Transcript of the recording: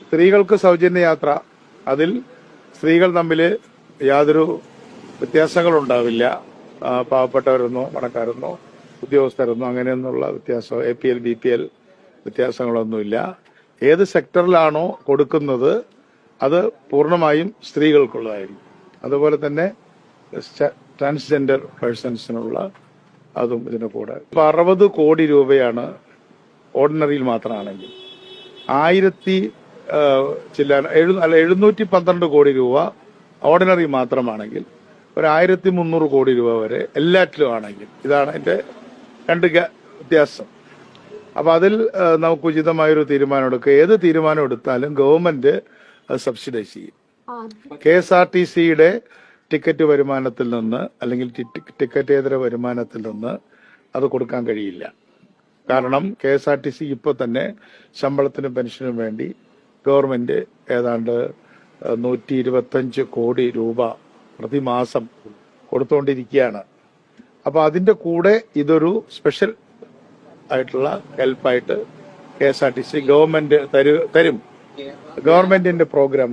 സ്ത്രീകൾക്ക് സൗജന്യ യാത്ര, അതിൽ സ്ത്രീകൾ തമ്മിൽ യാതൊരു വ്യത്യാസങ്ങളുണ്ടാവില്ല. പാവപ്പെട്ടവരെന്നോ പണക്കാരെന്നോ ഉദ്യോഗസ്ഥരെന്നോ അങ്ങനെയൊന്നുള്ള വ്യത്യാസം, APL BPL വ്യത്യാസങ്ങളൊന്നുമില്ല. ഏത് സെക്ടറിലാണോ കൊടുക്കുന്നത് അത് പൂർണ്ണമായും സ്ത്രീകൾക്കുള്ളതായിരിക്കും. അതുപോലെ തന്നെ ട്രാൻസ്ജെൻഡർ പേഴ്സൺസിനുള്ള അതും ഇതിന് കൂടെ. 60 കോടി രൂപയാണ് ഓർഡിനറിയിൽ മാത്രമാണെങ്കിൽ. 712 കോടി രൂപ ഓർഡിനറി മാത്രമാണെങ്കിൽ, ഒരു 1300 കോടി രൂപ വരെ എല്ലാറ്റിലും ആണെങ്കിൽ. ഇതാണ് എന്റെ രണ്ട് വ്യത്യാസം. അപ്പൊ അതിൽ നമുക്ക് ഉചിതമായൊരു തീരുമാനം എടുക്കുക. ഏത് തീരുമാനം എടുത്താലും ഗവൺമെന്റ് അത് സബ്സിഡൈസ് ചെയ്യും. KSRTCയുടെ ടിക്കറ്റ് വരുമാനത്തിൽ നിന്ന് അല്ലെങ്കിൽ ടിക്കറ്റേതര വരുമാനത്തിൽ നിന്ന് അത് കൊടുക്കാൻ കഴിയില്ല. കാരണം KSRTC ഇപ്പോൾ തന്നെ ശമ്പളത്തിനും പെൻഷനും വേണ്ടി ഗവൺമെന്റ് ഏതാണ്ട് 125 കോടി രൂപ പ്രതിമാസം കൊടുത്തുകൊണ്ടിരിക്കുകയാണ്. അപ്പൊ അതിന്റെ കൂടെ ഇതൊരു സ്പെഷ്യൽ ആയിട്ടുള്ള ഹെൽപ്പായിട്ട് KSRTC ഗവൺമെന്റ് തരും. ഗവൺമെന്റിന്റെ പ്രോഗ്രാം